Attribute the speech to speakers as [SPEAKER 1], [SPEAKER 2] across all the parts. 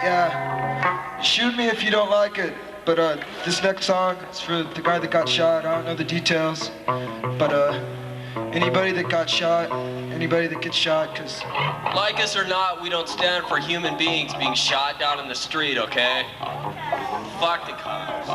[SPEAKER 1] Yeah. Shoot me if you don't like it. But this next song is for the guy that got shot. I don't know the details. But anybody that got shot, anybody that gets shot, cause
[SPEAKER 2] like us or not, we don't stand for human beings being shot down in the street, okay? Fuck the cops.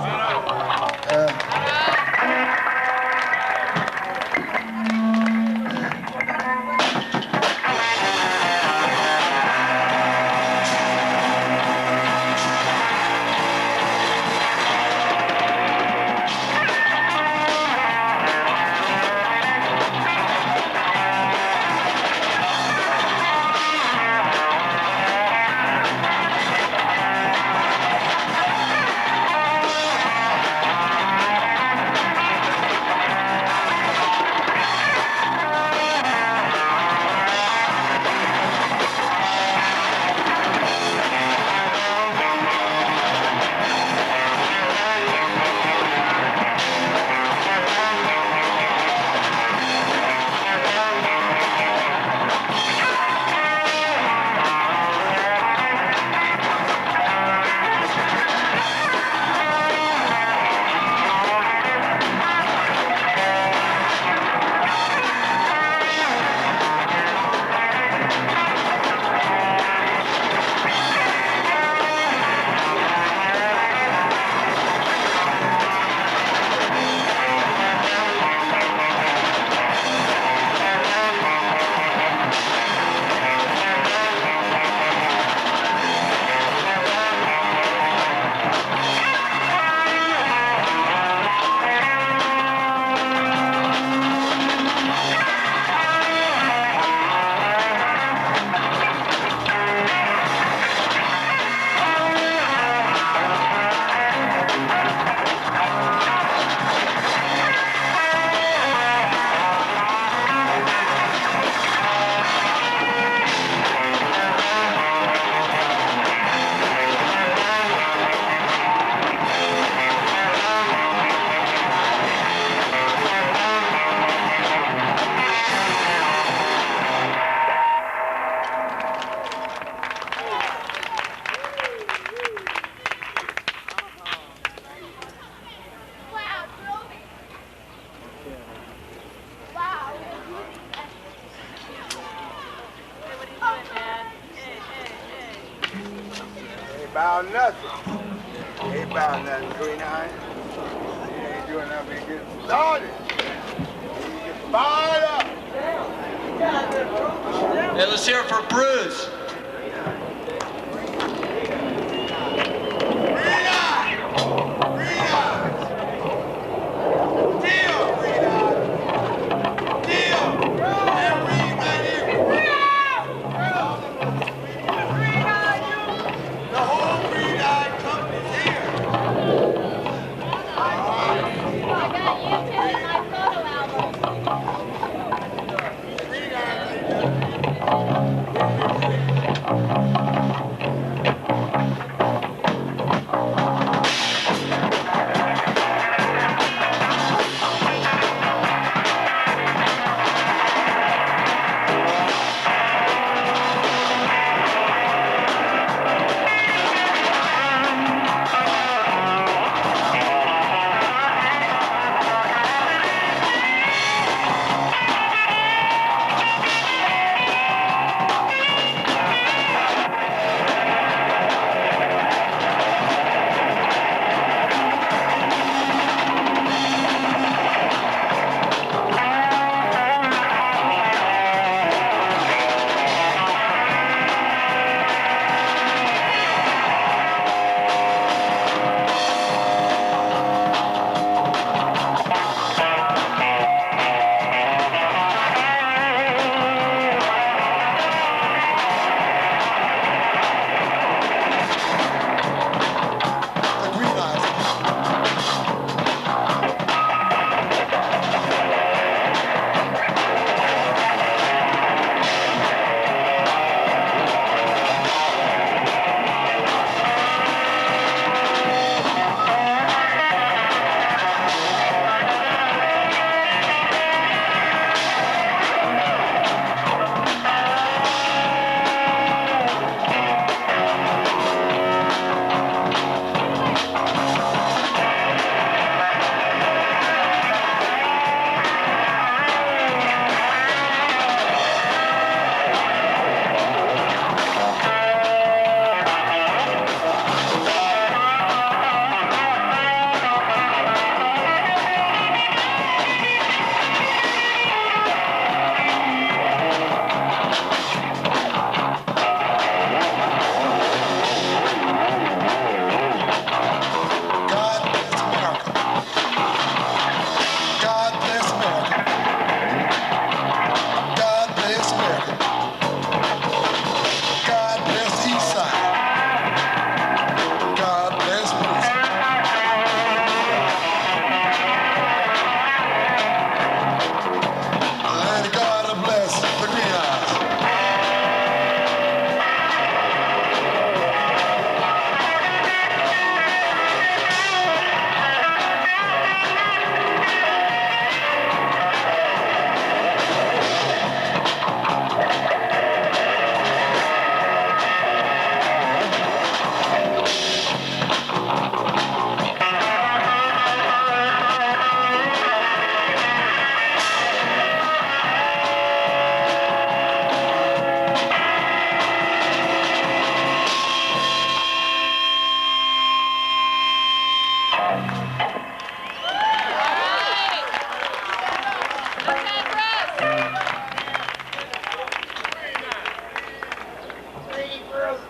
[SPEAKER 3] About nothing. Ain't about nothing, Green Eye. You ain't doing nothing to get started. You get fired up.
[SPEAKER 2] Hey, let's hear it for Bruce.
[SPEAKER 3] greedy girls.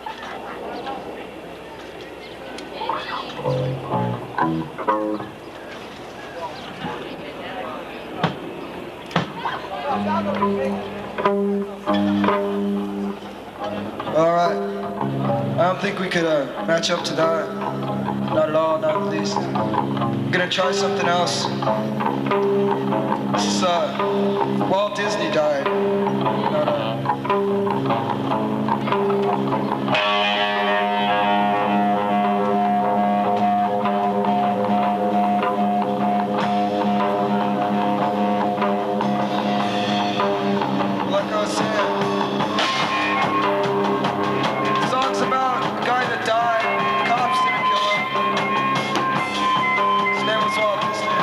[SPEAKER 1] All right. I don't think we could match up to that. Not at all, not at least. I'm gonna try something else. This is Walt Disney died. Not, like I was saying, the song's about a guy that died. Cops didn't kill him. His name was Walt Disney.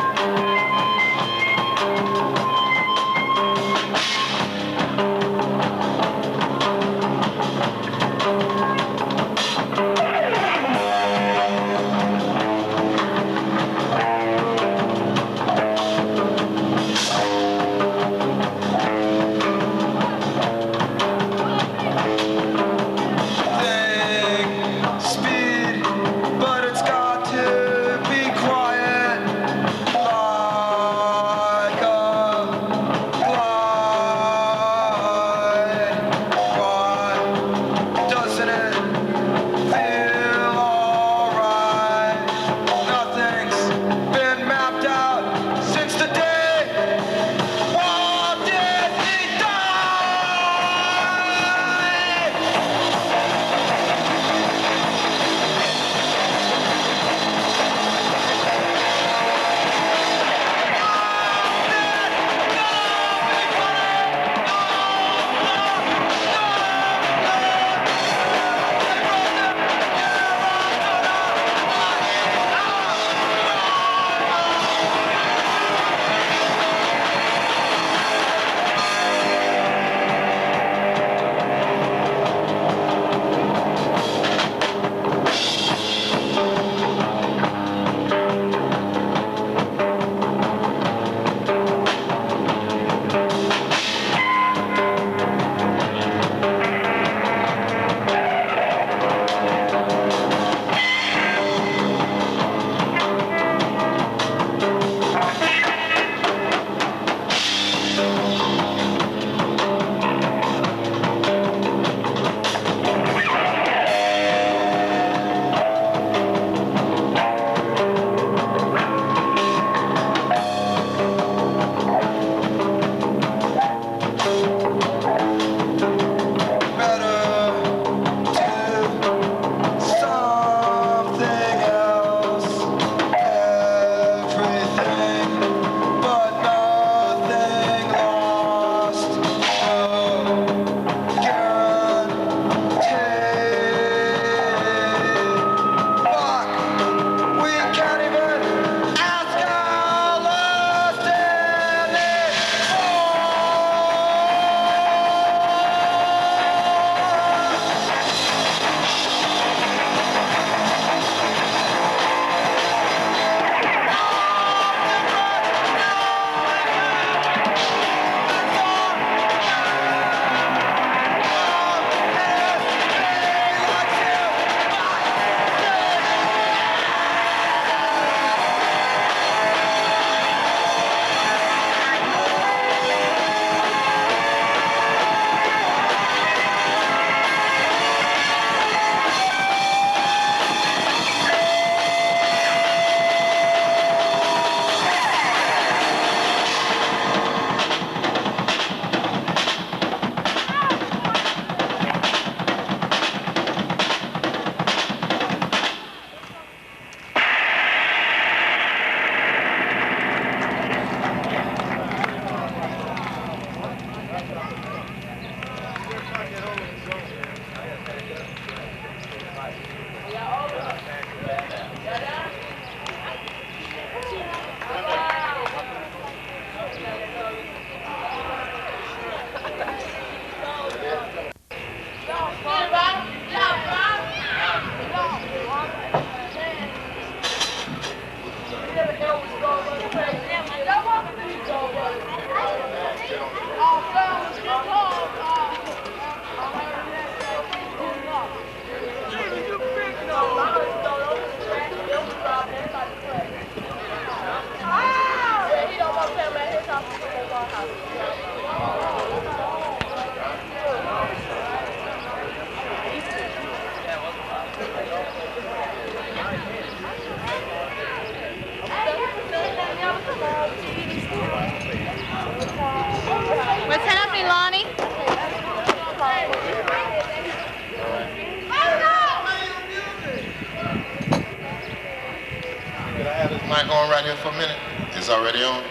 [SPEAKER 4] right here for a minute? It's already on?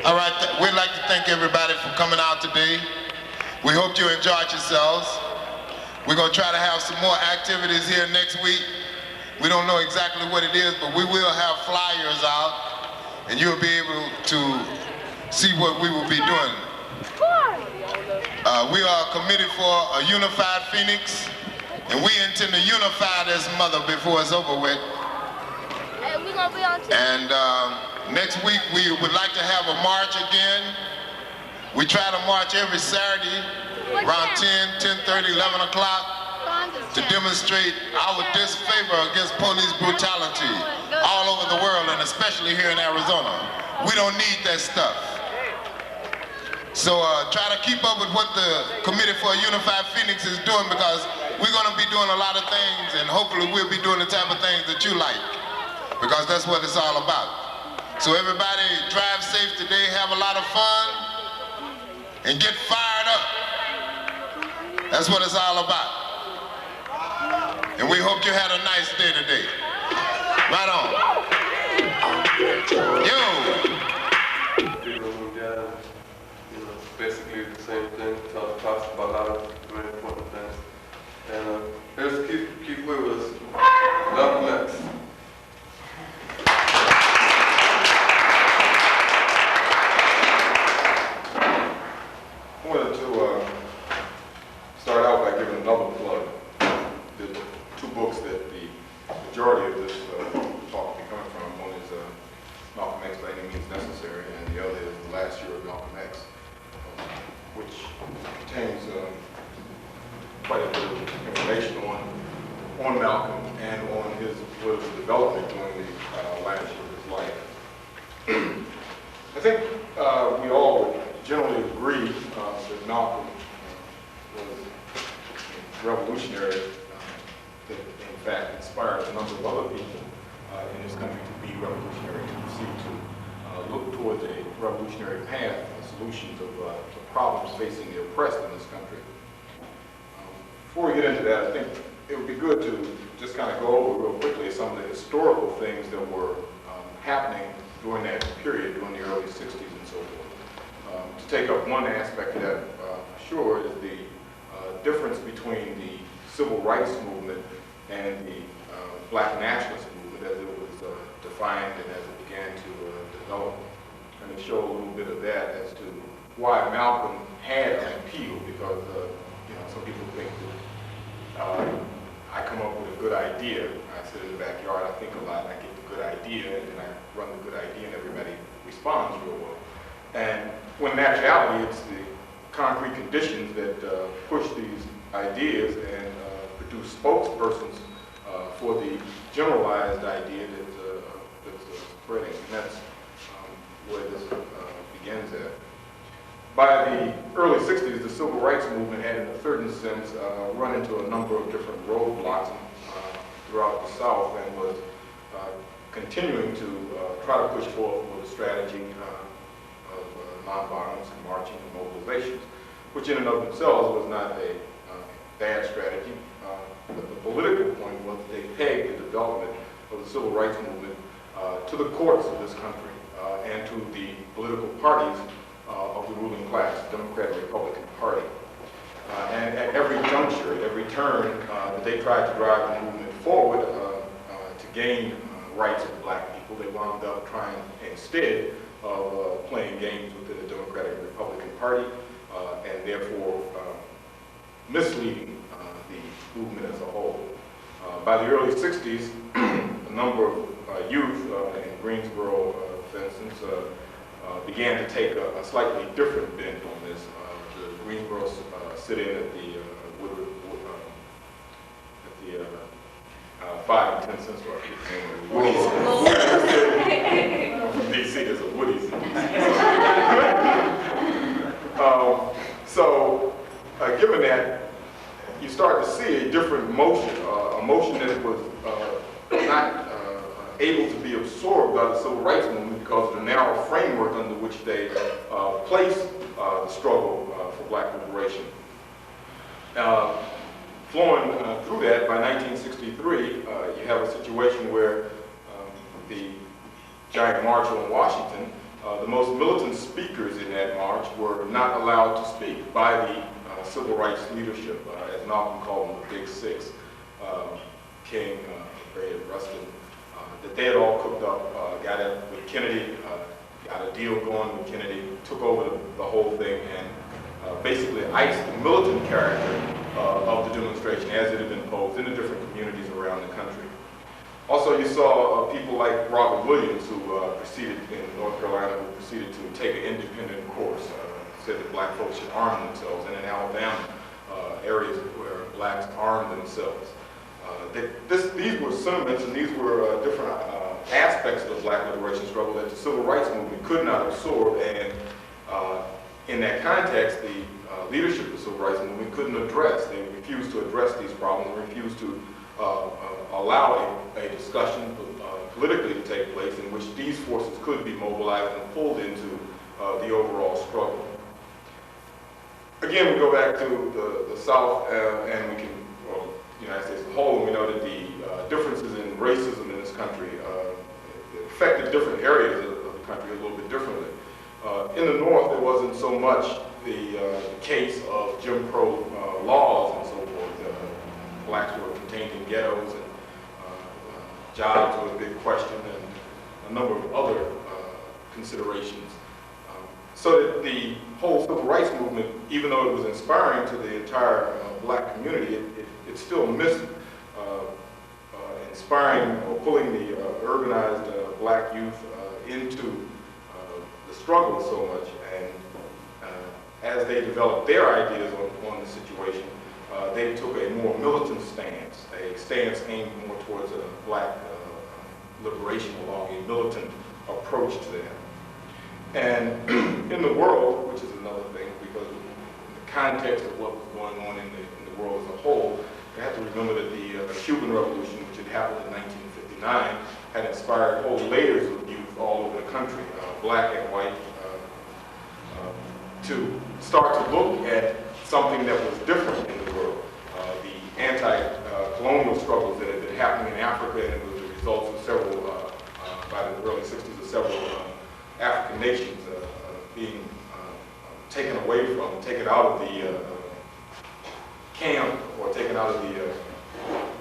[SPEAKER 4] All right, we'd like to thank everybody for coming out today. We hope you enjoyed yourselves. We're going to try to have some more activities here next week. We don't know exactly what it is, but we will have flyers out, and you'll be able to see what we will be doing. We are committed for a unified Phoenix, and we intend to unify this mother before it's over with. And next week we would like to have a march again. We try to march every Saturday around 10, 10:30, 11 o'clock to demonstrate our disfavor against police brutality all over the world, and especially here in Arizona. We don't need that stuff. So try to keep up with what the Committee for a Unified Phoenix is doing, because we're going to be doing a lot of things, and hopefully we'll be doing the type of things that you like, because that's what it's all about. So everybody drive safe today, have a lot of fun, and get fired up. That's what it's all about. And we hope you had a nice day today. Right on. Yo!
[SPEAKER 5] Basically the same thing, talks about a lot of very important things. And here's Keith Withers, Malcolm X.
[SPEAKER 6] I wanted to start out by giving another plug. The two books that the majority of this talk will be coming from. One is Malcolm X by Any Means Necessary, and the other is The Last Year of Malcolm X, which contains quite a bit of information on Malcolm and on his political development during the last year of his life. I think we all would generally agree that Malcolm was revolutionary, that in fact inspired a number of other people in this country to be revolutionary, to proceed to look towards a revolutionary path and solutions of problems facing the oppressed in this country. Before we get into that, I think it would be good to just kind of go over real quickly some of the historical things that were happening during that period, during the early 60s and so forth. To take up one aspect of that, sure, is the difference between the civil rights movement and the black nationalist movement as it was defined and as it began to develop. And to show a little bit of that as to why Malcolm had an appeal, because some people think that I come up with a good idea. I sit in the backyard, I think a lot, and I get the good idea, and then I run the good idea, and everybody responds real well. And when in actuality, it's the concrete conditions that push these ideas and produce spokespersons for the generalized idea that's spreading. And that's where this begins at. By the early 60s, the civil rights movement had, in a certain sense, run into a number of different roadblocks throughout the South, and was continuing to try to push forward with a strategy of nonviolence and marching and mobilizations, which in and of themselves was not a bad strategy. But the political point was they pegged the development of the civil rights movement to the courts of this country and to the political parties of the ruling class, the Democratic and Republican Party. And at every juncture, at every turn, that they tried to drive the movement forward to gain rights of black people, they wound up trying, instead of playing games within the Democratic and Republican Party, and therefore misleading the movement as a whole. By the early 60s, a number of youth in Greensboro, for instance, began to take a slightly different bent on this. The Greensboro sit-in at the 5 and 10 cent store. From DC, there's a Woody's in DC. Given that, you start to see a different motion, a motion that was not able to be absorbed by the civil rights movement because of the narrow framework under which they placed the struggle for black liberation. Flowing through that, by 1963, you have a situation where the giant march on Washington, the most militant speakers in that march were not allowed to speak by the civil rights leadership, as Malcolm called them, the Big Six. King, Gray, and Rustin, that they had all cooked up, got it with Kennedy, got a deal going with Kennedy, took over the whole thing, and basically iced the militant character of the demonstration as it had been posed in the different communities around the country. Also, you saw people like Robert Williams, who proceeded in North Carolina, who proceeded to take an independent course, said that black folks should arm themselves, and in Alabama, areas where blacks armed themselves. These were sentiments and these were different aspects of the black liberation struggle that the civil rights movement could not absorb, and in that context, the leadership of the civil rights movement couldn't address. They refused to address these problems, refused to allow a discussion politically to take place in which these forces could be mobilized and pulled into the overall struggle. Again, we go back to the South, and we can, well, the United States as a whole, and we know that the differences in racism in this country affected different areas of the country a little bit differently. In the North, there wasn't so much the case of Jim Crow laws and so forth. Blacks were contained in ghettos, and jobs were a big question, and a number of other considerations. So that the whole civil rights movement, even though it was inspiring to the entire black community, it still missed inspiring or pulling the urbanized black youth into the struggle so much. And as they developed their ideas on the situation, they took a more militant stance, a stance aimed more towards a black liberation along a militant approach to that. And in the world, which is another thing, because in the context of what was going on in the world as a whole, you have to remember that the Cuban Revolution, which had happened in 1959, had inspired whole layers of youth all over the country, black and white, to start to look at something that was different in the world. The anti-colonial struggles that had been happening in Africa, and it was the results of several, by the early 60s, of several African nations being taken away from, taken out of the camp, or taken out of the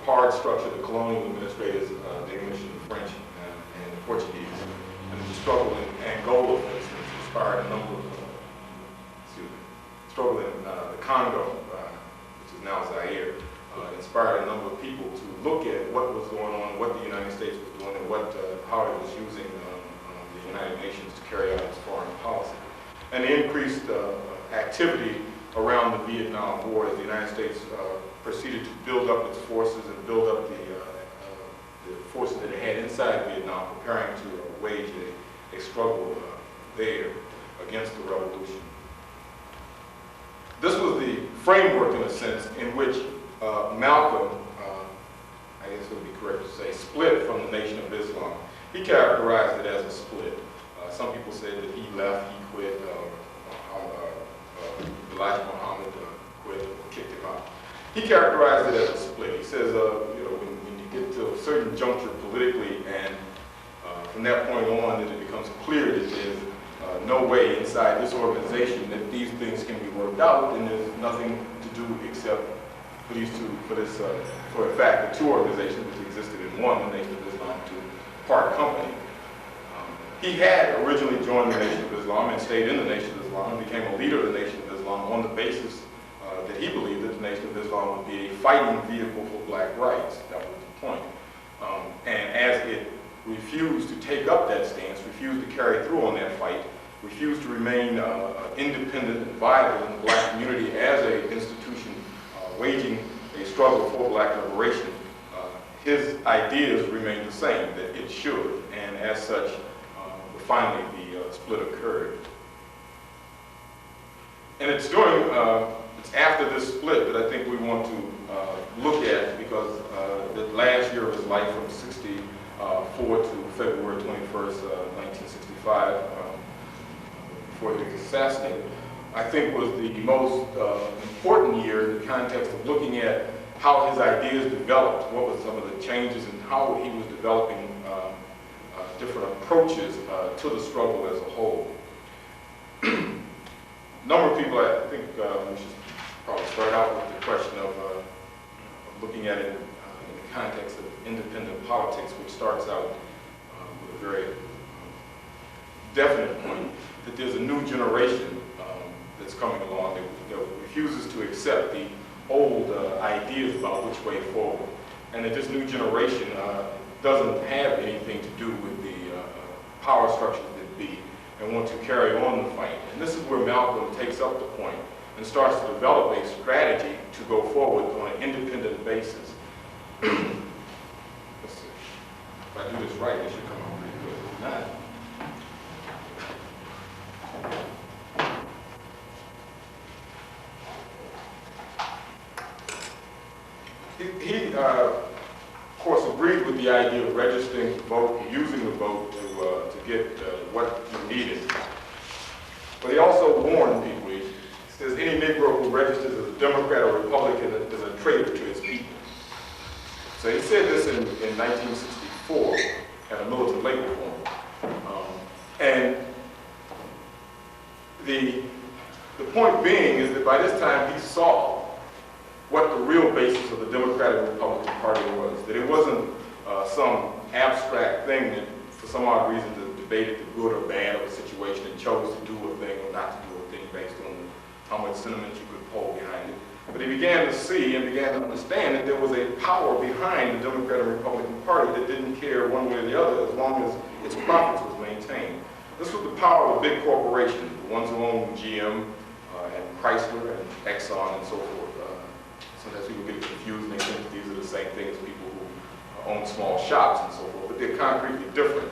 [SPEAKER 6] hard structure the colonial administrators, the English and the French and the Portuguese. And the struggle in Angola, for instance, inspired a number of, struggle in the Congo, which is now Zaire, inspired a number of people to look at what was going on, what the United States was doing, and how it was using the United Nations to carry out its foreign policy. And the increased activity around the Vietnam War as the United States proceeded to build up its forces and build up the forces that it had inside Vietnam, preparing to wage a struggle there against the revolution. This was the framework, in a sense, in which Malcolm, I guess it would be correct to say, split from the Nation of Islam. He characterized it as a split. Some people said that he left, he quit, Elijah Muhammad quit or kicked him out. He characterized it as a split. He says, when you get to a certain juncture politically, and from that point on, that it becomes clear that there's no way inside this organization that these things can be worked out, and there's nothing to do except for these two, for in fact, the two organizations which existed in one, the Nation of Islam, to part company. He had originally joined the Nation of Islam and stayed in the Nation of Islam and became a leader of the Nation of Islam on the basis that he believed that the Nation of Islam would be a fighting vehicle for black rights. That was the point. And as it refused to take up that stance, refused to carry through on that fight, refused to remain independent and viable in the black community as an institution waging a struggle for black liberation, his ideas remained the same, that it should, and as such, finally the split occurred. And it's after this split that I think we want to look at, because the last year of his life, from 1964 to February 21st, 1965, before he was assassinated, I think was the most important year in the context of looking at how his ideas developed, what were some of the changes, and how he was developing different approaches to the struggle as a whole. A number of people, I think we should probably start out with the question of looking at it in the context of independent politics, which starts out with a very definite point that there's a new generation that's coming along that refuses to accept the old ideas about which way forward, and that this new generation doesn't have anything to do with the power structures that be, and want to carry on the fight. And this is where Malcolm takes up the point and starts to develop a strategy to go forward on an independent basis. Let's see. If I do this right, it should come out pretty good. If not, he of course, agreed with the idea of registering to vote and using the vote to get what you needed. But he also warned people. He says any Negro who registers as a Democrat or Republican is a traitor to his people. So he said this in 1964 at a militant labor forum. And the point being is that by this time he saw what the real basis of the Democratic Republican Party was, that it wasn't some abstract thing that for some odd reason debated the good or bad of a situation and chose to do a thing or not to do a thing based on how much sentiment you could poll behind it. But he began to see and began to understand that there was a power behind the Democratic Republican Party that didn't care one way or the other as long as its profits was maintained. This was the power of the big corporations, the ones who own GM and Chrysler and Exxon and so forth. Sometimes people get confused and they think these are the same thing as people who own small shops and so forth, but they're concretely different.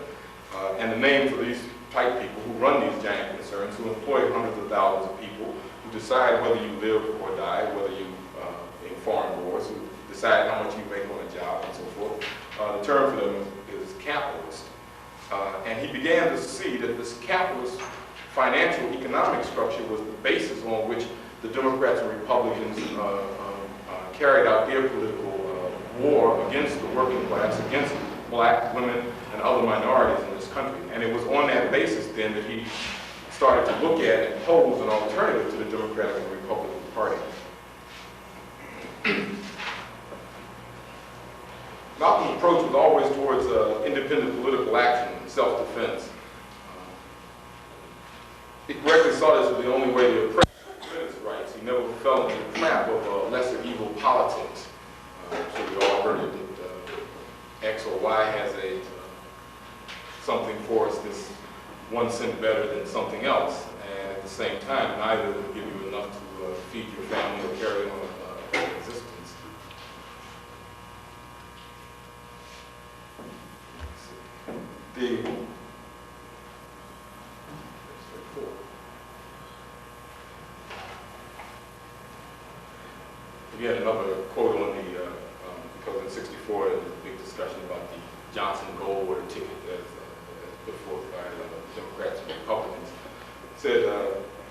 [SPEAKER 6] And the name for these type people who run these giant concerns, who employ hundreds of thousands of people, who decide whether you live or die, whether you in foreign wars, who decide how much you make on a job and so forth. The term for them is capitalist. And he began to see that this capitalist financial economic structure was the basis on which the Democrats and Republicans carried out their political war against the working class, against black women and other minorities in this country. And it was on that basis then that he started to look at and pose an alternative to the Democratic and Republican Party. Malcolm's approach was always towards independent political action and self-defense. He correctly saw this as the only way to approach women's rights. He never fell into the trap of lesser evil politics. So we all heard it that X or Y has something for us that's 1 cent better than something else. And at the same time, neither will give you enough to feed your family or carry on an existence. We had another quote on the, because in '64 there was a big discussion about the Johnson-Goldwater ticket as put forth by the Democrats and Republicans. It said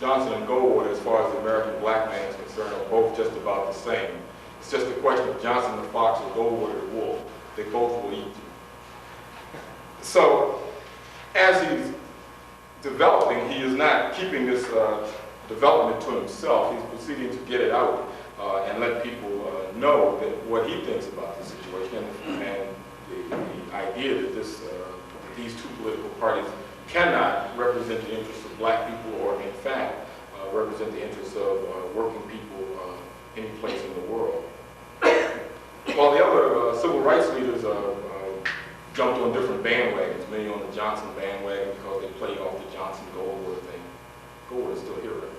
[SPEAKER 6] Johnson and Goldwater, as far as the American black man is concerned, are both just about the same. It's just a question of Johnson the fox or Goldwater the wolf. They both will eat you. So, as he's developing, he is not keeping this development to himself. He's proceeding to get it out and let people know that what he thinks about the situation and the idea that these two political parties cannot represent the interests of black people or, in fact, represent the interests of working people any place in the world. While the other civil rights leaders jumped on different bandwagons, many on the Johnson bandwagon because they played off the Johnson-Goldwater thing. Goldwater's still here, right?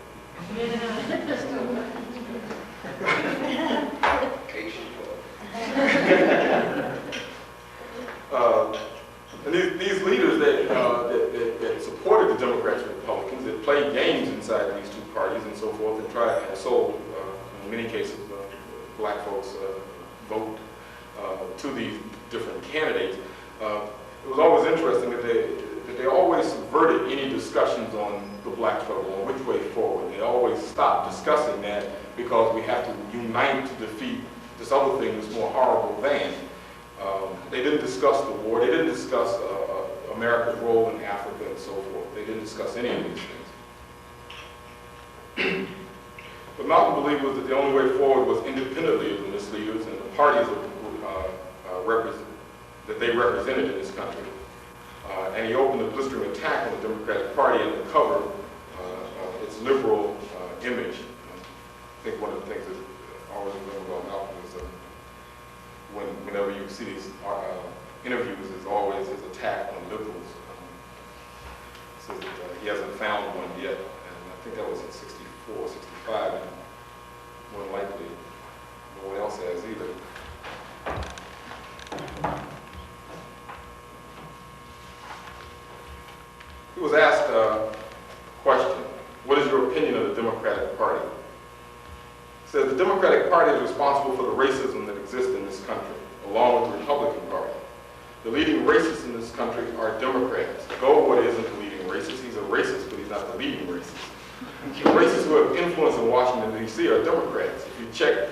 [SPEAKER 6] And these leaders that supported the Democrats and Republicans, that played games inside these two parties and so forth, and tried and sold, in many cases, black folks vote to these different candidates. It was always interesting that they always subverted any discussions on the black struggle, on which way forward. They always stopped discussing that because we have to unite to defeat this other thing that's more horrible than. They didn't discuss the war. They didn't discuss a America's role in Africa and so forth. They didn't discuss any of these things. But Malcolm believed was that the only way forward was independently of the misleaders and the parties that they represented in this country. And he opened a blistering attack on the Democratic Party and uncovered its liberal image. I think one of the things that I always remember about Malcolm is whenever you see these interviews, is always his attack on liberals. He says that he hasn't found one yet, and I think that was in 64, 65, and more than likely no one else has either. He was asked a question, what is your opinion of the Democratic Party? He said, the Democratic Party is responsible for the racism that exists in this country, along with the Republican Party. The leading racists in this country are Democrats. Goldwater isn't the leading racist. He's a racist, but he's not the leading racist. The racists who have influence in Washington, D.C. are Democrats. If you check,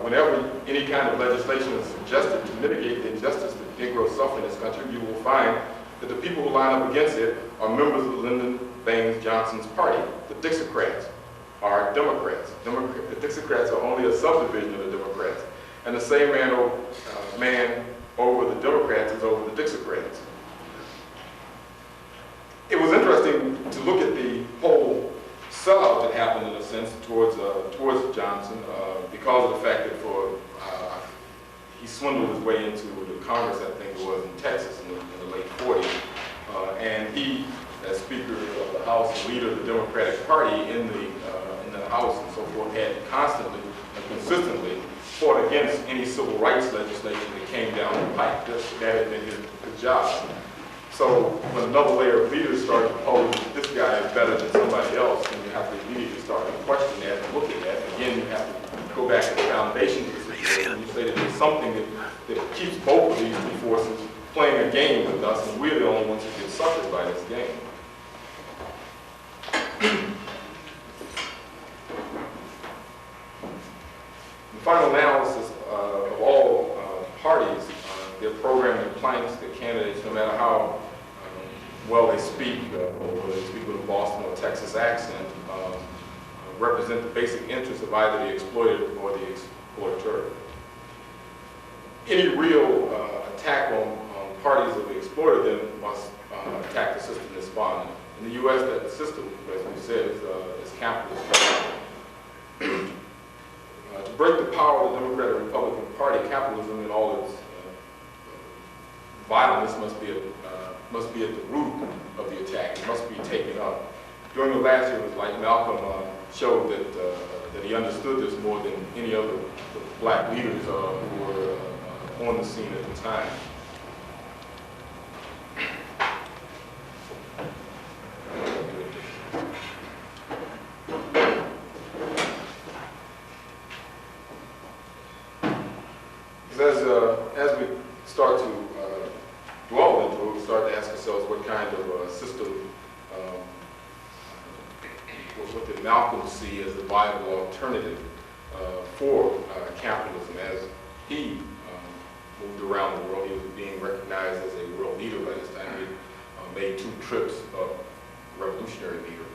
[SPEAKER 6] whenever any kind of legislation is suggested to mitigate the injustice that Negroes suffer in this country, you will find that the people who line up against it are members of Lyndon Baines Johnson's party. The Dixiecrats are Democrats. The Dixiecrats are only a subdivision of the Democrats. And the same man over the Democrats is over the Dixiecrats. It was interesting to look at the whole sellout that happened, in a sense, towards Johnson because of the fact that he swindled his way into the Congress, I think it was, in Texas in the late 40s. And he, as Speaker of the House and leader of the Democratic Party in the House and so forth, had constantly and consistently fought against any civil rights legislation that came down the pipe. That had been his job. So when another layer of leaders started to pose this guy is better than somebody else, then you have to immediately start to question that and look at that. Again, you have to go back to the foundation of the situation. You say that there's something that keeps both of these two forces playing a game with us, and we're the only ones who get suckered by this game. The final analysis of all parties, their program and planks, their candidates, no matter how well they speak, or whether they speak with a Boston or Texas accent, represent the basic interests of either the exploited or the exploiter. Any real attack on parties that exploited them must attack the system that's spawned. In the U.S., that system, as we said, is capitalist. To break the power of the Democratic and Republican Party, capitalism in all its violence must be at the root of the attack. It must be taken up. During the last year, it was like Malcolm showed that he understood this more than any other black leaders who were on the scene at the time. As we start to dwell into it, we start to ask ourselves what kind of system, what did Malcolm see as the viable alternative for capitalism. As he moved around the world, he was being recognized as a world leader by this time. He made 2 trips of revolutionary leader.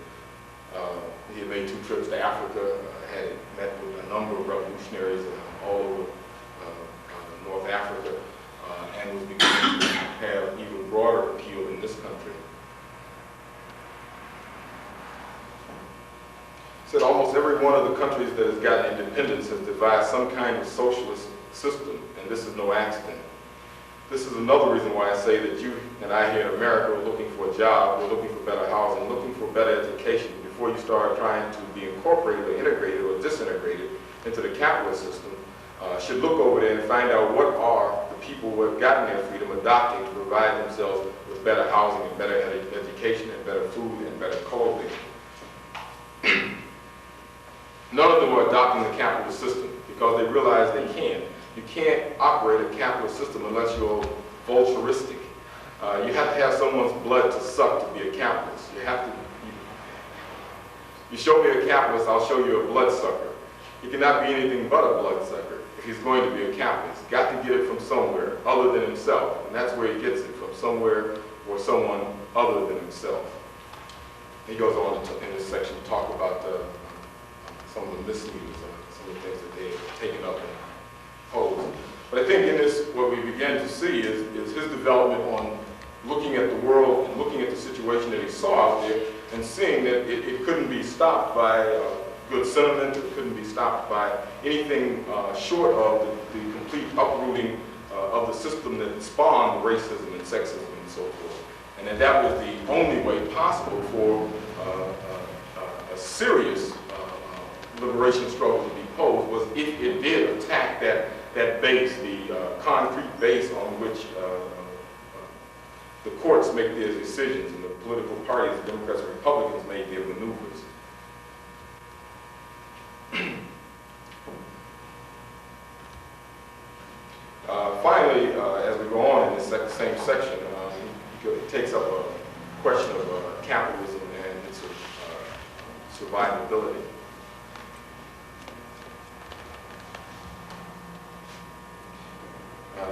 [SPEAKER 6] He had made 2 trips to Africa, had met with a number of revolutionaries all over North Africa, and was beginning to have even broader appeal in this country. He said almost every one of the countries that has gotten independence has devised some kind of socialist system, and this is no accident. This is another reason why I say that you and I here in America are looking for a job, we're looking for better housing, looking for better education before you start trying to be incorporated or integrated or disintegrated into the capitalist system. Should look over there and find out what are the people who have gotten their freedom adopting to provide themselves with better housing and better education and better food and better clothing. None of them are adopting the capitalist system because they realize they can't. You can't operate a capitalist system unless you're vulturistic. You have to have someone's blood to suck to be a capitalist. You show me a capitalist, I'll show you a bloodsucker. He cannot be anything but a bloodsucker if he's going to be a capitalist. He's got to get it from somewhere other than himself, and that's where he gets it, from somewhere for someone other than himself. He goes on in this section to talk about some of the misleaders, some of the things that they have taken up and posed. But I think in this, what we began to see is his development on looking at the world and looking at the situation that he saw out there and seeing that it couldn't be stopped by good sentiment, it couldn't be stopped by anything short of the complete uprooting of the system that spawned racism and sexism and so forth. And that was the only way possible for a serious liberation struggle to be posed was if it did attack that base, the concrete base on which the courts make their decisions and the political parties, the Democrats and Republicans, made their maneuvers. Finally, as we go on in this same section, it takes up a question of capitalism and its survivability.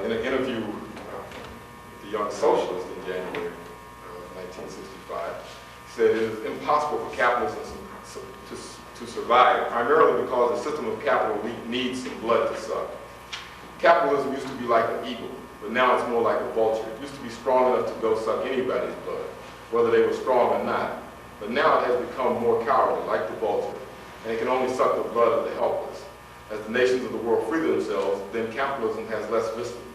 [SPEAKER 6] In an interview with the Young Socialist in January 1965, he said it is impossible for capitalism to survive, primarily because the system of capital needs some blood to suck. Capitalism used to be like an eagle, but now it's more like a vulture. It used to be strong enough to go suck anybody's blood, whether they were strong or not. But now it has become more cowardly, like the vulture, and it can only suck the blood of the helpless. As the nations of the world free themselves, then capitalism has less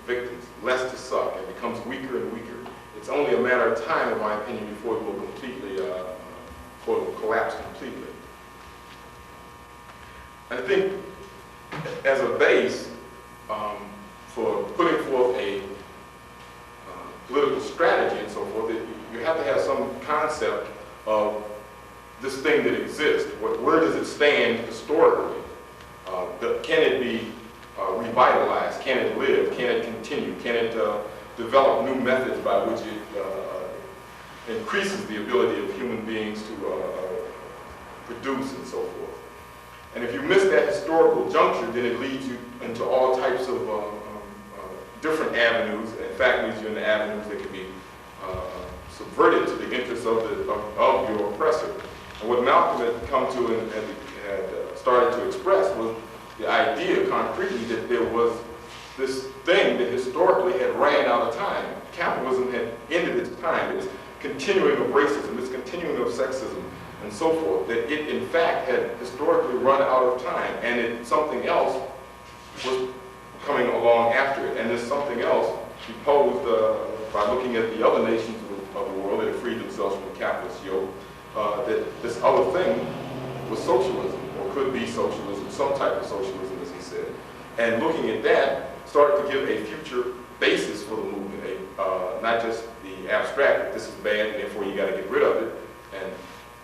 [SPEAKER 6] victims, less to suck, and becomes weaker and weaker. It's only a matter of time, in my opinion, before it will collapse completely. I think as a base for putting forth a political strategy and so forth, you have to have some concept of this thing that exists. Where does it stand historically? Can it be revitalized? Can it live? Can it continue? Can it develop new methods by which it increases the ability of human beings to produce and so forth? And if you miss that historical juncture, then it leads you into all types of different avenues. In fact, leads you into avenues that can be subverted to the interests of your oppressor. And what Malcolm had come to and had started to express was the idea concretely that there was this thing that historically had ran out of time. Capitalism had ended its time. Its continuing of racism, its continuing of sexism, and so forth, that it in fact had historically run out of time, and something else was coming along after it. And this something else, he posed by looking at the other nations of the world that had freed themselves from the capitalist yoke, that this other thing was socialism, or could be socialism, some type of socialism, as he said. And looking at that, started to give a future basis for the movement, not just the abstract, that this is bad and therefore you got to get rid of it. And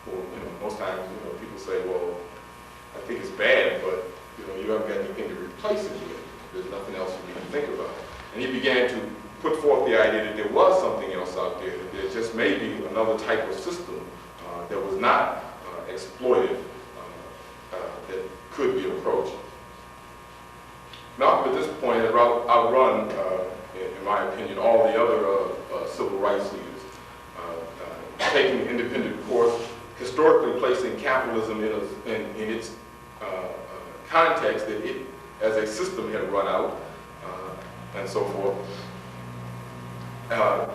[SPEAKER 6] well, most times, people say, well, I think it's bad, but you haven't got anything to replace it with. There's nothing else you can think about. And he began to put forth the idea that there was something else out there, that there just may be another type of system that was not exploitive, that could be approached. Malcolm, at this point, had outrun, in my opinion, all the other civil rights leaders, taking the independent course, historically placing capitalism in its context that it, as a system, had run out, and so forth.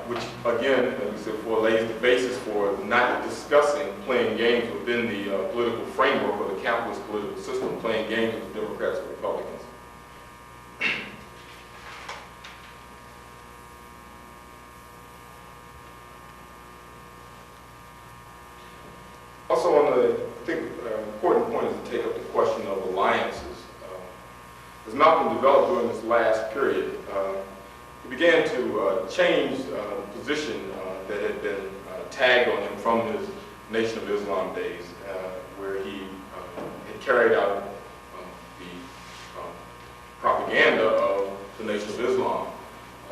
[SPEAKER 6] Which, again, as we said before, lays the basis for not discussing playing games within the political framework of the capitalist political system, playing games with the Democrats and Republicans. Also, I think an important point is to take up the question of alliances. As Malcolm developed during this last period, he began to change the position that had been tagged on him from his Nation of Islam days, where he had carried out the propaganda of the Nation of Islam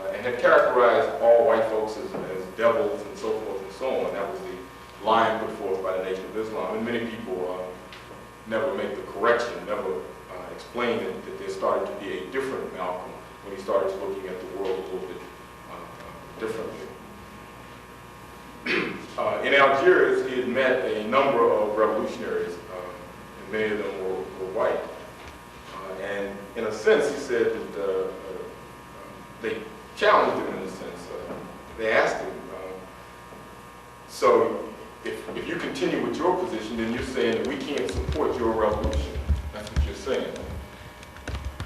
[SPEAKER 6] and had characterized all white folks as devils and so forth and so on. That was the line put forth by the Nation of Islam. And many people never make the correction, never explain that there started to be a different Malcolm when he started looking at the world a little bit differently. number of revolutionaries, and many of them were white. And in a sense, he said that they challenged him in a sense. They asked him, so if you continue with your position, then you're saying that we can't support your revolution. That's what you're saying.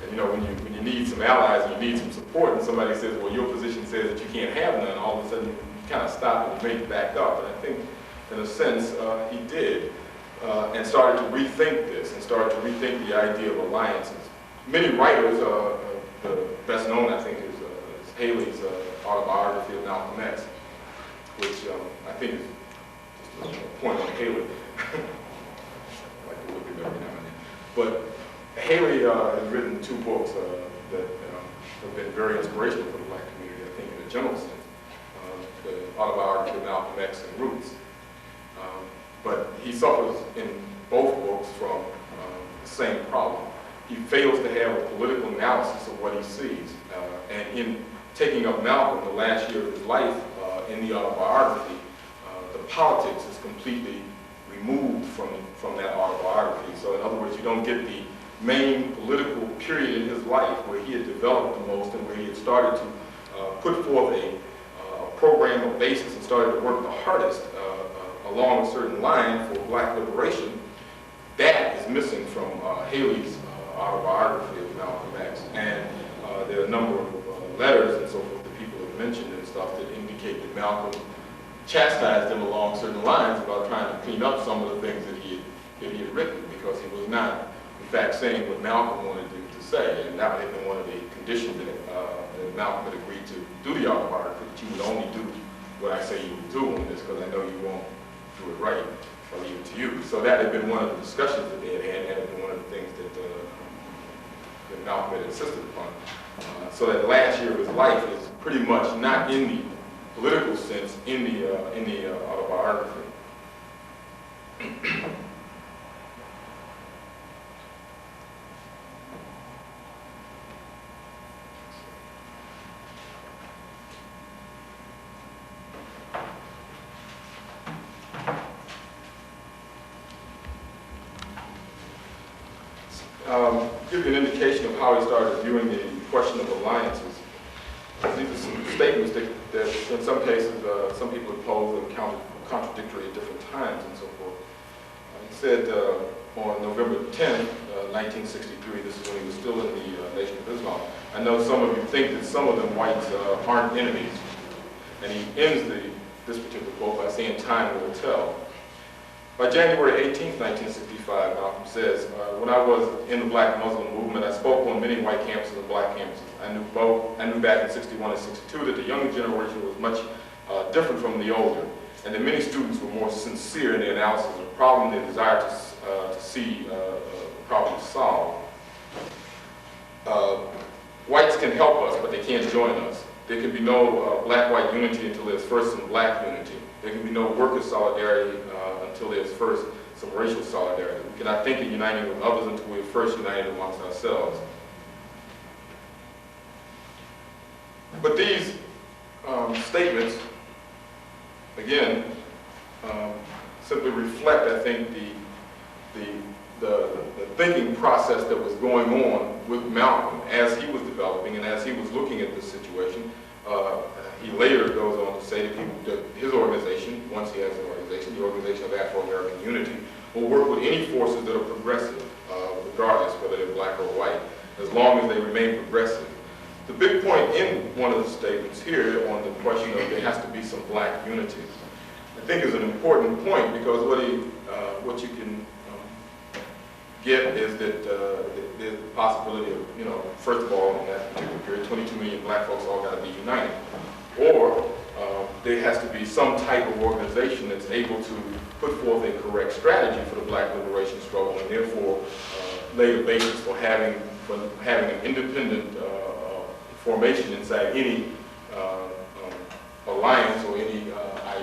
[SPEAKER 6] And you know, when you need some allies and you need some support, and somebody says, well, your position says that you can't have none, all of a sudden you kind of stop and make it back up. And I think, in a sense, he did, and started to rethink this, and started to rethink the idea of alliances. Many writers, the best known, I think, is Haley's autobiography of Malcolm X, which I think is just a point on Haley. I like to look at every now and then. But Haley has written 2 books that have been very inspirational for the black community, I think, in a general sense. The autobiography of Malcolm X and Roots. But he suffers in both books from the same problem. He fails to have a political analysis of what he sees. And in taking up Malcolm, the last year of his life, in the autobiography, the politics is completely removed from that autobiography. So in other words, you don't get the main political period in his life where he had developed the most and where he had started to put forth a program or basis and started to work the hardest along a certain line for black liberation. That is missing from Haley's autobiography of Malcolm X. And there are a number of letters and so forth that people have mentioned and stuff that indicate that Malcolm chastised him along certain lines about trying to clean up some of the things that he had written, because he was not, in fact, saying what Malcolm wanted him to say. And that had been one of the conditions that Malcolm had agreed to do the autobiography, that you would only do what I say you would do on this, because I know you won't do it right. I'll leave it to you. So that had been one of the discussions that they had had, and that had been one of the things that Malcolm had insisted upon. So that last year of his life is pretty much not in the political sense in the autobiography. Give you an indication of how he started viewing the question of alliances. These are some statements that in some cases, some people have posed and counted contradictory at different times and so forth. He said on November 10, 1963, this is when he was still in the Nation of Islam, I know some of you think that some of them whites aren't enemies. And he ends this particular quote by saying, time will tell. By January 18, 1965, Malcolm says, when I was in the black Muslim movement, I spoke on many white campuses and black campuses. I knew back in 61 and 62 that the younger generation was much different from the older, and that many students were more sincere in their analysis of the problem, their desire to see problems solved. Whites can help us, but they can't join us. There can be no black-white unity until there's first some black unity. There can be no worker solidarity until there's first some racial solidarity. We cannot think of uniting with others until we're first united amongst ourselves. But these statements, again, simply reflect, I think, the thinking process that was going on with Malcolm as he was developing and as he was looking at this situation. He later goes on to say that his organization, once he has an organization, the Organization of Afro-American Unity, will work with any forces that are progressive, regardless whether they're black or white, as long as they remain progressive. The big point in one of the statements here on the question of there has to be some black unity, I think is an important point, because what you can get is that there's the possibility of, first of all, in that particular period, 22 million black folks all got to be united. Or there has to be some type of organization that's able to put forth a correct strategy for the black liberation struggle, and therefore lay the basis for having an independent formation inside any alliance or any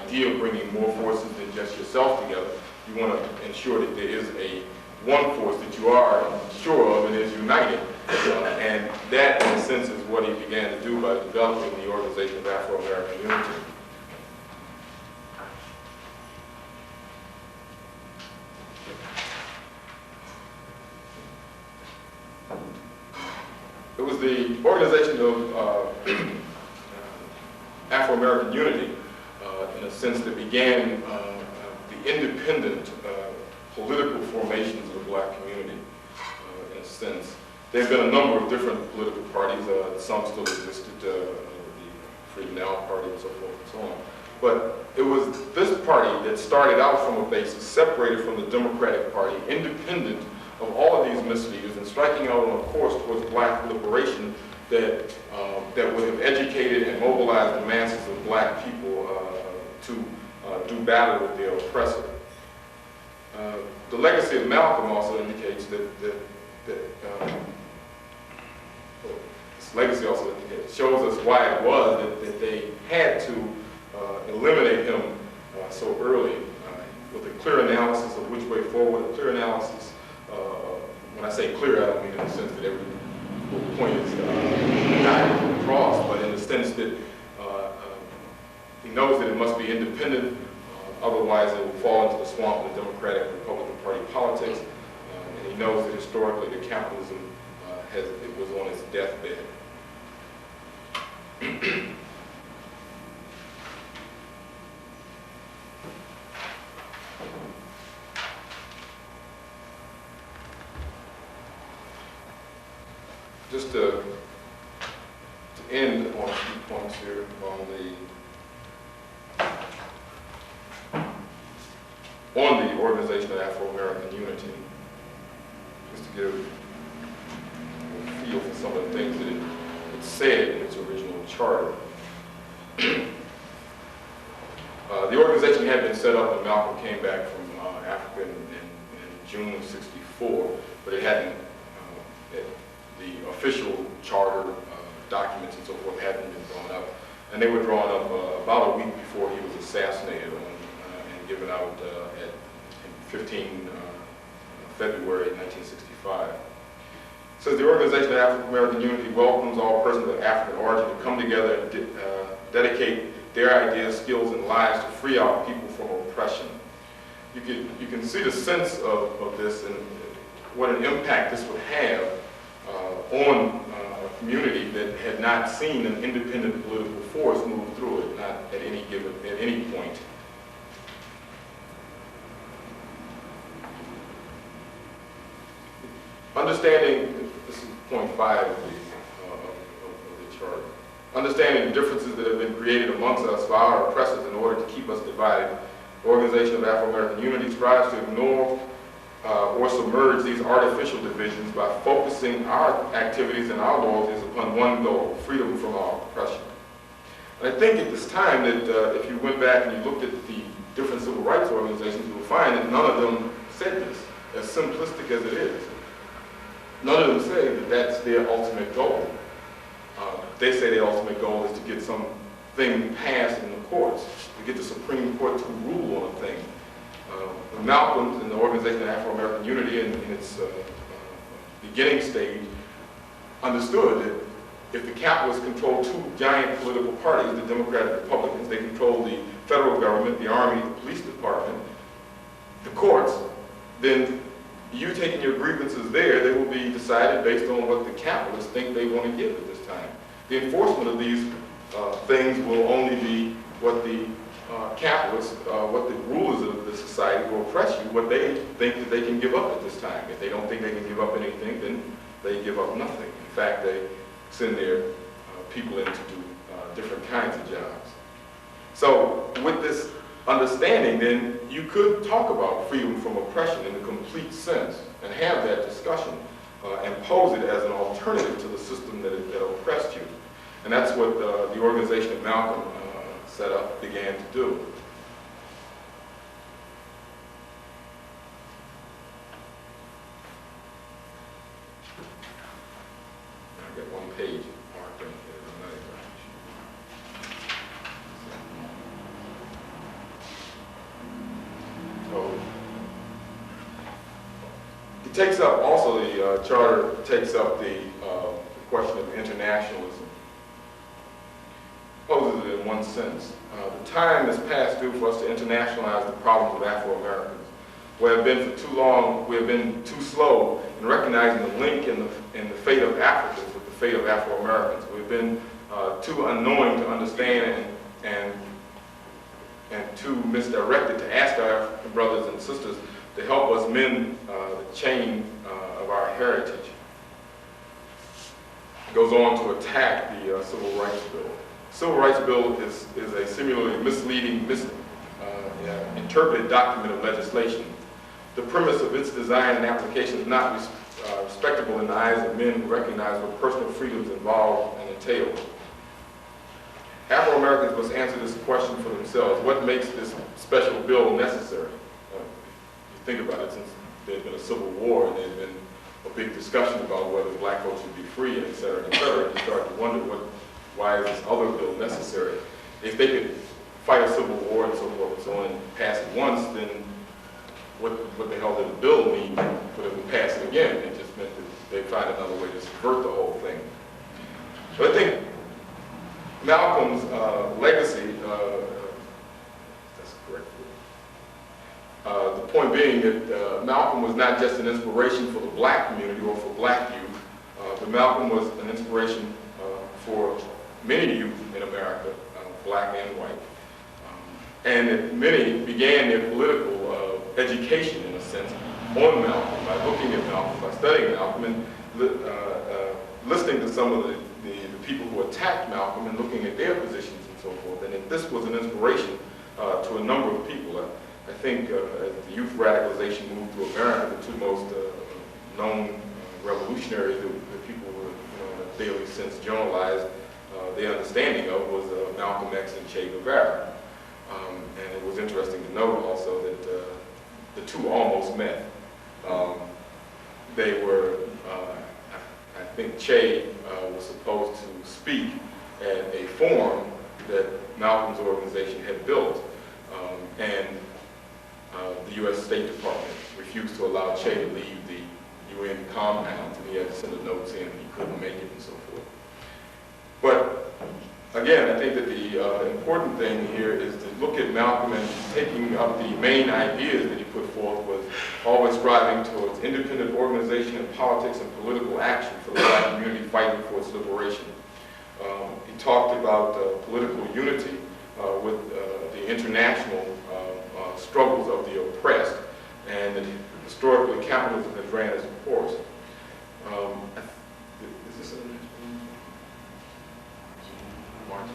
[SPEAKER 6] idea of bringing more forces than just yourself together. You want to ensure that there is one force that you are sure of and is united. And that, in a sense, is what he began to do by developing the Organization of Afro-American Unity. Organization of Afro-American Unity, in a sense, that began the independent political formations of the black community, in a sense. There have been a number of different political parties. Some still existed, the Freedom Now Party and so forth and so on. But it was this party that started out from a basis separated from the Democratic Party, independent of all of these misleaders, and striking out on a course towards black liberation that would have educated and mobilized the masses of black people to do battle with their oppressor. The legacy of Malcolm also indicates that this legacy also shows us why it was that they had to eliminate him so early, with a clear analysis of which way forward, a clear analysis. When I say clear, I don't mean in the sense that every point is guided across, but in the sense that he knows that it must be independent, otherwise it will fall into the swamp of the Democratic Republican Party politics, and he knows that historically that capitalism it was on its deathbed. Just to end on a few points here on the Organization of Afro-American Unity, just to give a feel for some of the things that it said in its original charter. The organization had been set up when Malcolm came back from Africa in June of '64, but it hadn't, the official charter documents and so forth hadn't been drawn up. And they were drawn up about a week before he was assassinated and given out in 15 February 1965. It says the Organization of African-American Unity welcomes all persons of African origin to come together and dedicate their ideas, skills, and lives to free our people from oppression. You can see the sense of this and what an impact this would have on a community that had not seen an independent political force move through it, not at any point. Understanding, this is point 5 of the chart. Understanding the differences that have been created amongst us by our oppressors in order to keep us divided, the Organization of Afro-American Unity strives to ignore or submerge these artificial divisions by focusing our activities and our loyalties upon one goal, freedom from our oppression. And I think at this time that if you went back and you looked at the different civil rights organizations, you will find that none of them said this, as simplistic as it is. None of them say that that's their ultimate goal. They say their ultimate goal is to get something passed in the courts, to get the Supreme Court to rule on a thing. Malcolm and the Organization of Afro-American Unity in its beginning stage understood that if the capitalists control two giant political parties, the Democratic and Republicans, they control the federal government, the army, the police department, the courts, then you taking your grievances there, they will be decided based on what the capitalists think they want to give at this time. The enforcement of these things will only be what the capitalists, what the rulers of the society will oppress you, what they think that they can give up at this time. If they don't think they can give up anything, then they give up nothing. In fact, they send their people in to do different kinds of jobs. So with this understanding, then you could talk about freedom from oppression in a complete sense and have that discussion and pose it as an alternative to the system that oppressed you. And that's what the organization of Malcolm set up, began to do. I got one page marked in here. So it takes up also the charter takes up the question of internationalism. Poses it in one sense. The time has passed due for us to internationalize the problems of Afro-Americans. We have been for too long, we have been too slow in recognizing the link in the fate of Africans with the fate of Afro-Americans. We've been too unknowing to understand and too misdirected to ask our African brothers and sisters to help us mend the chain of our heritage. It goes on to attack the Civil Rights Bill. The Civil Rights Bill is a similarly misleading, interpreted document of legislation. The premise of its design and application is not respectable in the eyes of men who recognize what personal freedoms involve and entail. Afro-Americans must answer this question for themselves. What makes this special bill necessary? You think about it, since there's been a civil war and there's been a big discussion about whether black folks should be free, and et cetera, and you start to wonder why is this other bill necessary? If they could fight a civil war and so forth and so on and pass it once, then what the hell did the bill mean for them to pass it again? It just meant that they find another way to subvert the whole thing. But I think Malcolm's legacy, that's correct. The point being that Malcolm was not just an inspiration for the black community or for black youth, but Malcolm was an inspiration for many youth in America, black and white. And that many began their political education, in a sense, on Malcolm, by looking at Malcolm, by studying Malcolm, and listening to some of the people who attacked Malcolm and looking at their positions and so forth. And that this was an inspiration to a number of people. I think as the youth radicalization moved to America, the two most known revolutionaries that people were, in a daily sense generalized their understanding of was Malcolm X and Che Guevara. And it was interesting to note also that the two almost met. They were, I think Che was supposed to speak at a forum that Malcolm's organization had built, and the U.S. State Department refused to allow Che to leave the UN compound, and he had to send a note saying he couldn't make it and so forth. But again, I think that the important thing here is to look at Malcolm and taking up the main ideas that he put forth was always striving towards independent organization and politics and political action for the black community fighting for its liberation. He talked about political unity with the international struggles of the oppressed, and that historically capitalism has ran its course. Is this an March 8th?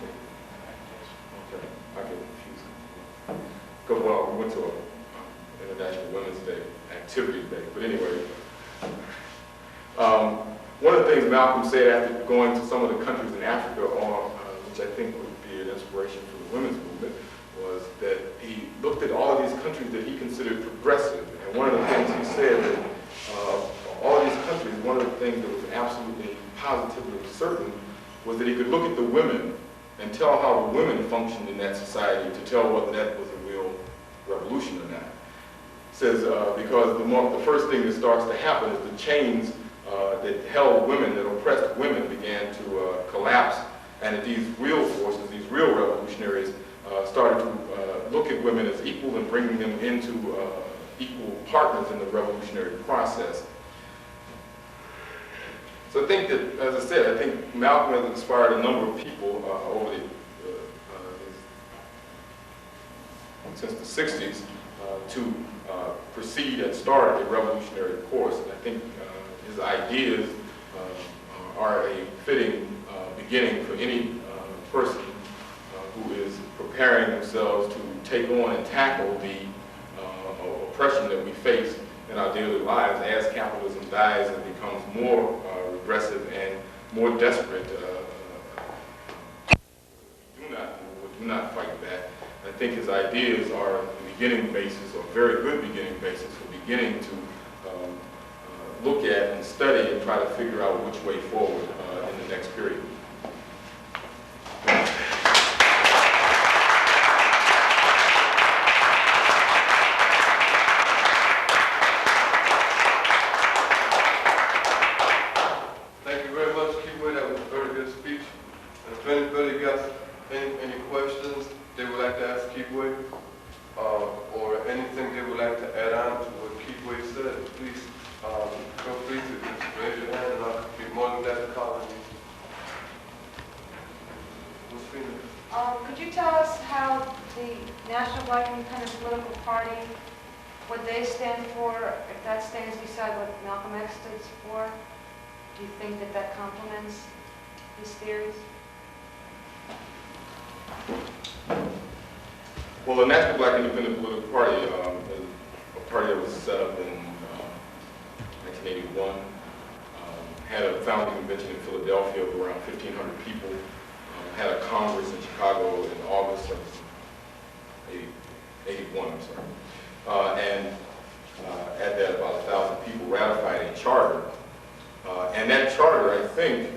[SPEAKER 6] Okay, I get confused. Because, well, we went to an International Women's Day activity today. But anyway, one of the things Malcolm said after going to some of the countries in Africa, which I think would be an inspiration for the women's movement, was that he looked at all of these countries that he considered progressive. And one of the things he said that all of these countries, one of the things that was absolutely positively certain was that he could look at the women and tell how the women functioned in that society to tell whether that was a real revolution or not. He says, because the first thing that starts to happen is the chains that held women, that oppressed women, began to collapse, and that these real forces, these real revolutionaries, started to look at women as equal and bringing them into equal partners in the revolutionary process. So I think that, as I said, I think Malcolm has inspired a number of people over since the 60s to proceed and start a revolutionary course. And I think his ideas are a fitting beginning for any person who is preparing themselves to take on and tackle the oppression that we face in our daily lives as capitalism dies and becomes more regressive and more desperate. Do not fight back. I think his ideas are the beginning basis, or very good beginning basis for beginning to look at and study and try to figure out which way forward in the next period.
[SPEAKER 5] Thank you very much, Keyway. That was a very good speech. And if anybody got any questions they would like to ask Keyway, or anything they would like to add on to what Keyway said, please feel free to just raise your hand, and I'll be more than glad to call on you. Phoenix.
[SPEAKER 7] Could you tell us how the National Black Independent Political Party, what they stand for, if that stands beside what Malcolm X stands for? Do you think that that complements his theories?
[SPEAKER 6] Well, the National Black Independent Political Party is a party that was set up in 1981. Had a founding convention in Philadelphia of around 1,500 people. Had a Congress in Chicago in August of 81, I'm sorry. And at that, about 1,000 people ratified a charter. And that charter, I think,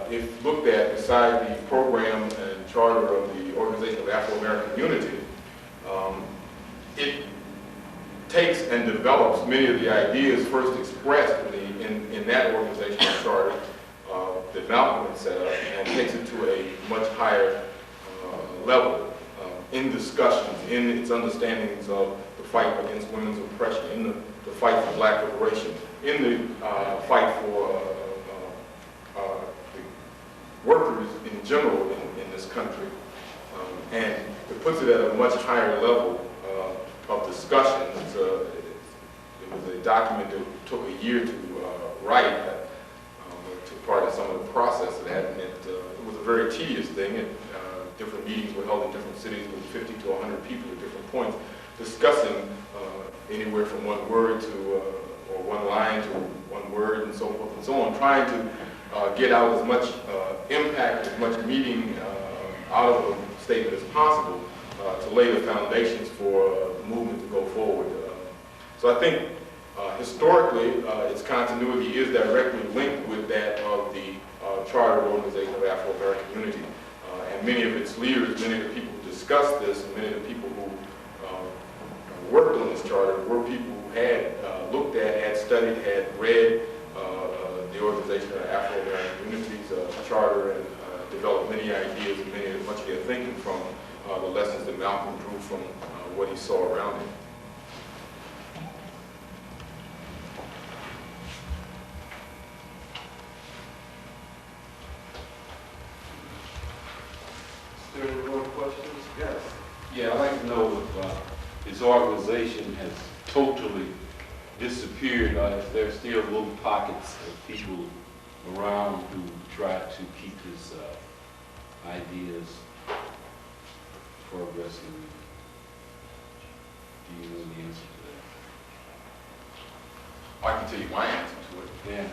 [SPEAKER 6] if looked at beside the program and charter of the Organization of Afro-American Unity, it takes and develops many of the ideas first expressed in that organizational charter that Malcolm had set up, and takes it to a much higher level in discussions, in its understandings of the fight against women's oppression, in the fight for black liberation, in the fight for the workers in general in this country. And it puts it at a much higher level of discussion. It was a document that took a year to write, took part in some of the process of that, and it was a very tedious thing. Different meetings were held in different cities with 50 to 100 people at different points, discussing anywhere from one word to, or one line to one word, and so forth and so on, trying to get out as much impact, as much meaning out of a statement as possible to lay the foundations for the movement to go forward. So I think historically its continuity is directly linked with that of the Chartered Organization of Afro-American Unity. And many of its leaders, many of the people who discussed this, and many of the people who worked on this charter were people who had looked at, had studied, had read the Organization of Afro-American Unity's charter, and developed many ideas and much of their thinking from the lessons that Malcolm drew from what he saw around him.
[SPEAKER 5] Is there any more questions? Yes.
[SPEAKER 8] Yeah, I'd like to know if his organization has totally disappeared, or if there are still little pockets of people around who try to keep his ideas progressing. Do you know the answer to that?
[SPEAKER 6] I can tell you my answer to it.
[SPEAKER 8] Yeah.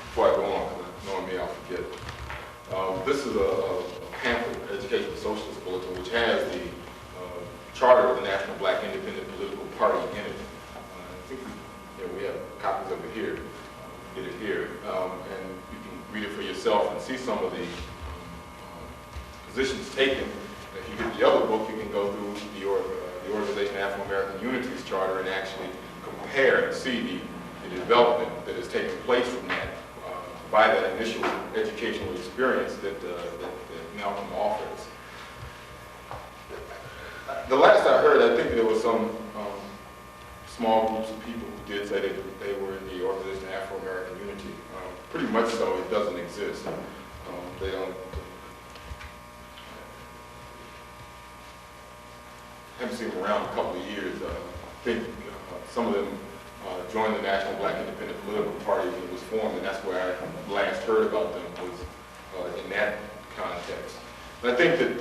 [SPEAKER 6] Before I go on, because knowing me, I'll forget. This is a pamphlet, Educational Socialist Bulletin, which has the charter of the National Black Independent Political Party in it. I think we have copies of it here. Get it here, and you can read it for yourself and see some of the positions taken. If you get the other book, you can go through the Organization of Afro-American Unity's charter and actually compare and see the development that has taken place from that by that initial educational experience that Malcolm offers. The last I heard, I think there was some small groups of people who did say that they were in the Organization of Afro-American Unity. Pretty much so, it doesn't exist. They don't. Haven't seen them around a couple of years. I think some of them joined the National Black Independent Political Party when it was formed, and that's where I last heard about them, was in that context. And I think that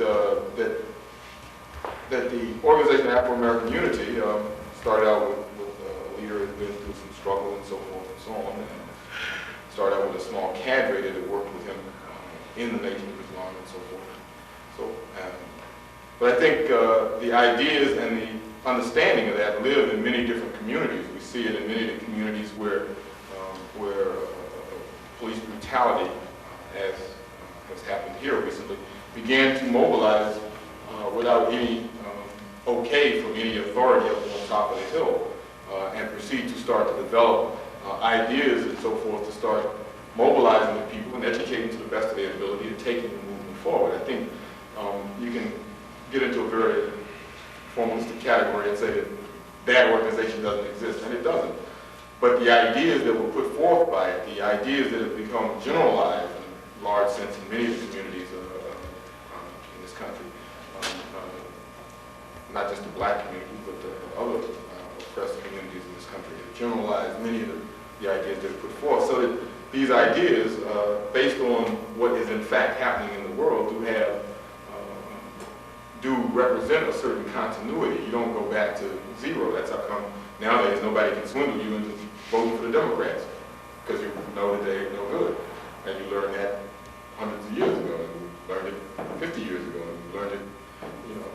[SPEAKER 6] the Organization of Afro-American Unity started out with a leader who had been through some struggle and so forth and so on, and started out with a small cadre that had worked with him in the Nation of Islam and so forth. So, but I think the ideas and the understanding of that live in many different communities. We see it in many of the communities where police brutality, as has happened here recently, began to mobilize without any okay from any authority up on top of the hill, and proceed to start to develop ideas and so forth to start mobilizing the people and educating to the best of their ability and taking the movement forward. I think you can get into a very formalistic category and say that that organization doesn't exist, and it doesn't. But the ideas that were put forth by it, the ideas that have become generalized in a large sense in many of the communities in this country, not just the black community, but the other oppressed communities in this country, have generalized many of the ideas that are put forth, so that these ideas, based on what is in fact happening in the world, do represent a certain continuity. You don't go back to zero. That's how come nowadays nobody can swindle you into voting for the Democrats, because you know that they ain't no good. And you learned that hundreds of years ago, and you learned it 50 years ago, and you learned it, you know,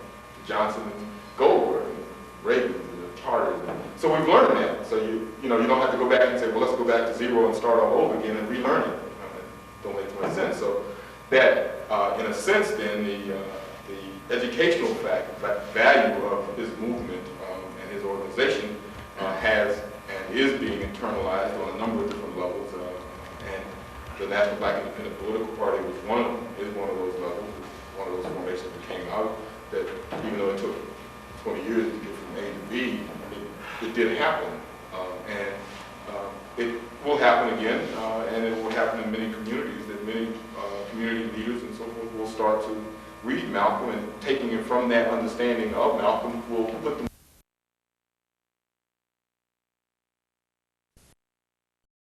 [SPEAKER 6] Johnson and Goldberg, and Reagan, and the Charters. So we've learned that. So you don't have to go back and say, well, let's go back to zero and start all over again and relearn it. Don't make too much sense. So that, in a sense, then the educational value of his movement and his organization has and is being internalized on a number of different levels. And the National Black Independent Political Party is one of those levels, one of those formations that came out, that even though it took 20 years to get from A to B, it did happen. And it will happen again, and it will happen in many communities, that many community leaders and so forth will start to read Malcolm, and taking it from that understanding of Malcolm will put the